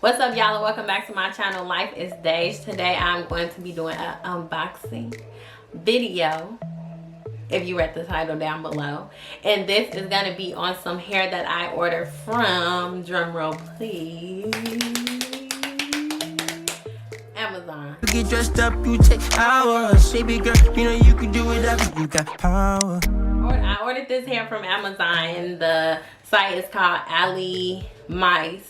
What's up, y'all, and welcome back to my channel, LifeAsDe'j. Today I'm going to be doing an unboxing video, if you read the title down below. And this is going to be on some hair that I ordered from, drumroll please, Amazon. You get dressed up, you take hours. Baby girl, you know you can do whatever, you got power. I ordered this hair from Amazon, and the site is called ALIMICE.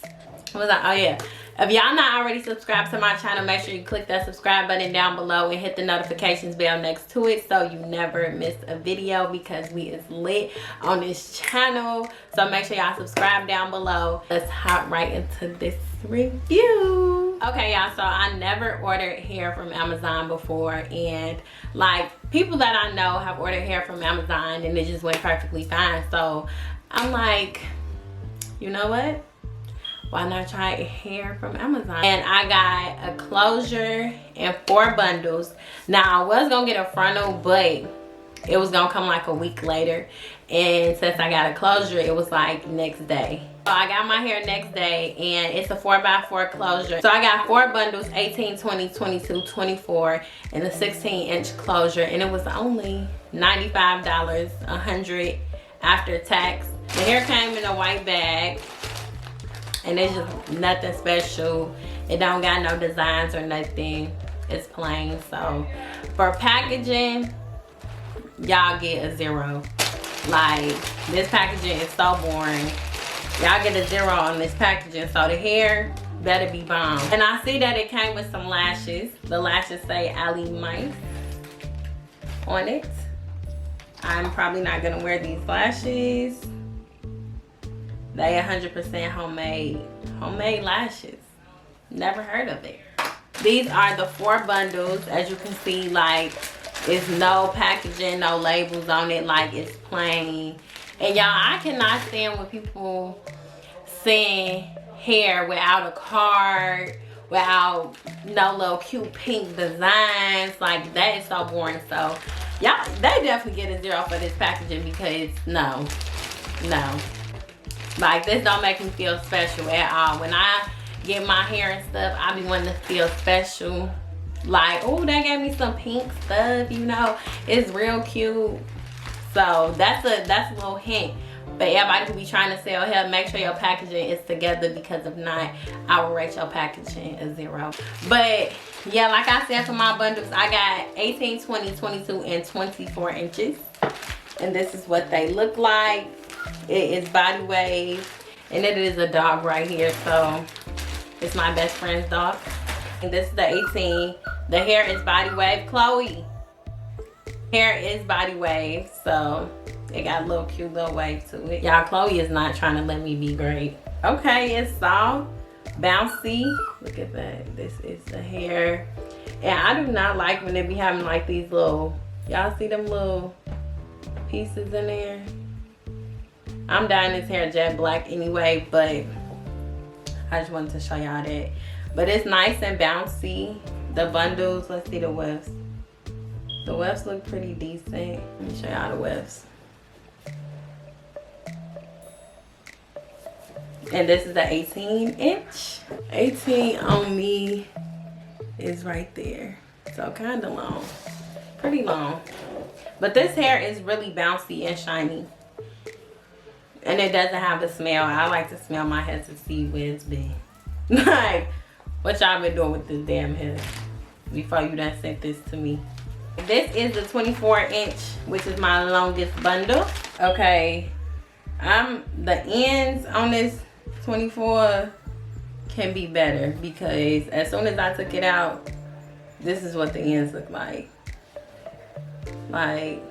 What was that? Oh yeah, if y'all not already subscribed to my channel, make sure you click that subscribe button down below and hit the notifications bell next to it so you never miss a video, because we is lit on this channel. So make sure y'all subscribe down below. Let's hop right into this review. Okay, y'all, so I never ordered hair from Amazon before, and like people that I know have ordered hair from Amazon and it just went perfectly fine. So I'm like, you know what, why not try hair from Amazon? And I got a closure and 4 bundles. Now I was gonna get a frontal, but it was gonna come like a week later, and since I got a closure, it was like next day. So I got my hair next day, and it's a 4x4 closure. So I got 4 bundles, 18, 20, 22, 24, and a 16-inch closure, and it was only $95, $100 after tax. The hair came in a white bag, and it's just nothing special. It don't got no designs or nothing. It's plain. So for packaging, y'all get a 0. Like, this packaging is so boring. Y'all get a 0 on this packaging. So the hair better be bomb. And I see that it came with some lashes. The lashes say ALIMICE on it. I'm probably not gonna wear these lashes. They 100% homemade lashes. Never heard of it. These are the 4 bundles. As you can see, like, it's no packaging, no labels on it. Like, it's plain. And y'all, I cannot stand when people send hair without a card, without no little cute pink designs. Like, that is so boring. So y'all, they definitely get a 0 for this packaging, because no. Like, this don't make me feel special at all. When I get my hair and stuff, I be wanting to feel special. Like, oh, they gave me some pink stuff, you know. It's real cute. So that's a little hint. But everybody who be trying to sell hair, make sure your packaging is together, because if not, I will rate your packaging a 0. But yeah, like I said, for my bundles, I got 18, 20, 22, and 24 inches. And this is what they look like. It is body wave, and it is a dog right here, so it's my best friend's dog. And this is the 18. The hair is body wave. Chloe, hair is body wave, so it got a little cute little wave to it. Y'all, Chloe is not trying to let me be great. Okay, it's soft, bouncy. Look at that. This is the hair. And I do not like when they be having like these little, y'all see them little pieces in there? I'm dyeing this hair jet black anyway, but I just wanted to show y'all that. But it's nice and bouncy. The bundles, let's see the wefts. The wefts look pretty decent. Let me show y'all the wefts. And this is the 18-inch. 18 on me is right there. So kind of long, pretty long. But this hair is really bouncy and shiny. And it doesn't have the smell. I like to smell my hair to see where it's been. Like, what y'all been doing with this damn hair before you done sent this to me. This is the 24-inch, which is my longest bundle. Okay, the ends on this 24 can be better, because as soon as I took it out, this is what the ends look like. Like,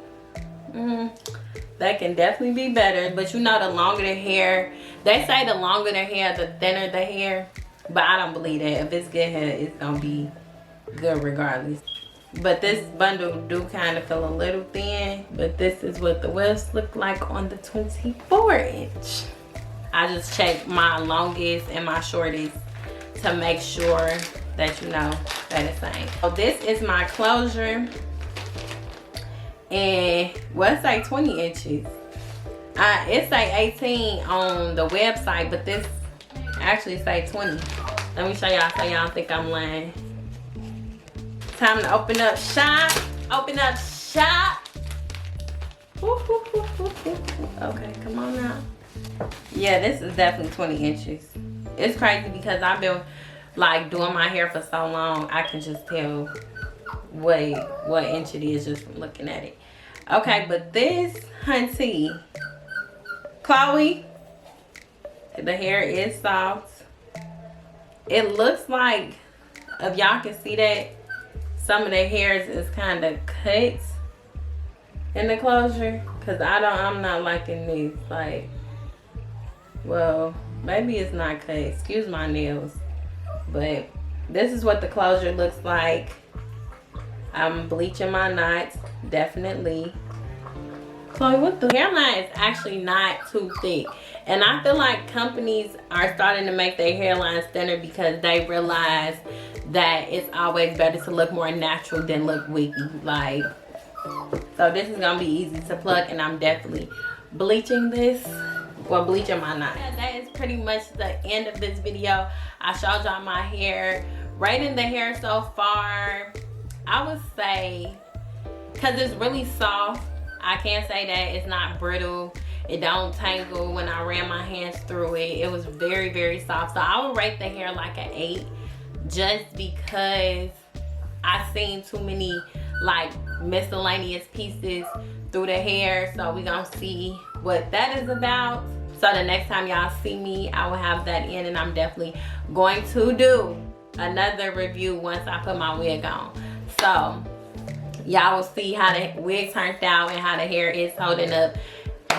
that can definitely be better. But you know, the longer the hair, they say the longer the hair, the thinner the hair. But I don't believe that. If it's good hair, it's gonna be good regardless. But this bundle do kind of feel a little thin. But this is what the wefts look like on the 24-inch. I just checked my longest and my shortest to make sure that you know that it's same. So this is my closure. And well, it's like 20 inches. It's like 18 on the website, but this actually say 20. Let me show y'all so y'all don't think I'm lying. Time to open up shop. Open up shop. Okay, come on now. Yeah, this is definitely 20 inches. It's crazy because I've been like doing my hair for so long. I can just tell what inch it is just from looking at it. Okay, but this, hunty, Chloe, the hair is soft. It looks like, if y'all can see that, some of the hairs is kind of cut in the closure. Cause I'm not liking this. Like, well, maybe it's not cut. Excuse my nails. But this is what the closure looks like. I'm bleaching my knots, definitely. Chloe, what the hairline is actually not too thick. And I feel like companies are starting to make their hairlines thinner because they realize that it's always better to look more natural than look wiggy. Like, so this is gonna be easy to plug, and I'm definitely bleaching this. Well, bleaching my knots. Yeah, that is pretty much the end of this video. I showed y'all my hair. Rating the hair so far, I would say, because it's really soft, I can't say that it's not brittle. It don't tangle when I ran my hands through it. It was very, very soft. So I would rate the hair like an 8, just because I've seen too many like miscellaneous pieces through the hair. So we gonna see what that is about. So the next time y'all see me, I will have that in, and I'm definitely going to do another review once I put my wig on. So y'all will see how the wig turned out and how the hair is holding up.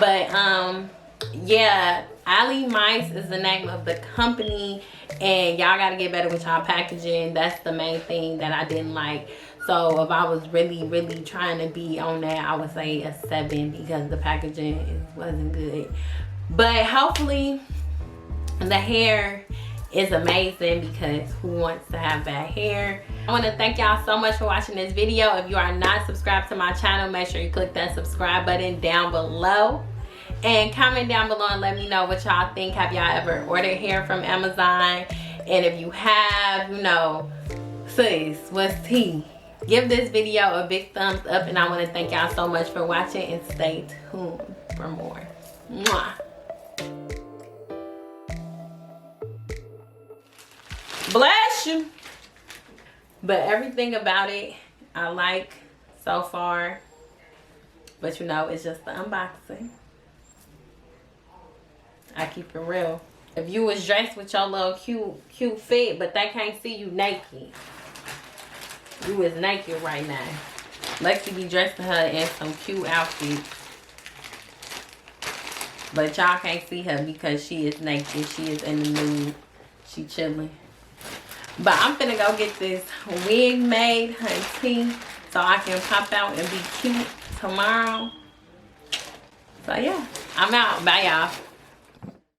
But yeah, ALIMICE is the name of the company, and y'all gotta get better with y'all packaging. That's the main thing that I didn't like. So if I was really trying to be on that, I would say a 7 because the packaging wasn't good. But hopefully the hair is amazing, because who wants to have bad hair? I want to thank y'all so much for watching this video. If you are not subscribed to my channel, make sure you click that subscribe button down below, and comment down below and let me know what y'all think. Have y'all ever ordered hair from Amazon? And if you have, you know, sis, what's tea? Give this video a big thumbs up, and I want to thank y'all so much for watching, and stay tuned for more. Mwah. Bless you. But everything about it I like so far, but you know, it's just the unboxing. I keep it real. If you was dressed with your little cute fit, but they can't see you naked, you is naked right now. Lexi be dressing her in some cute outfits, but y'all can't see her because she is naked. She is in the nude. She chilling. But I'm finna go get this wig made, hunty, so I can pop out and be cute tomorrow. So yeah, I'm out. Bye, y'all.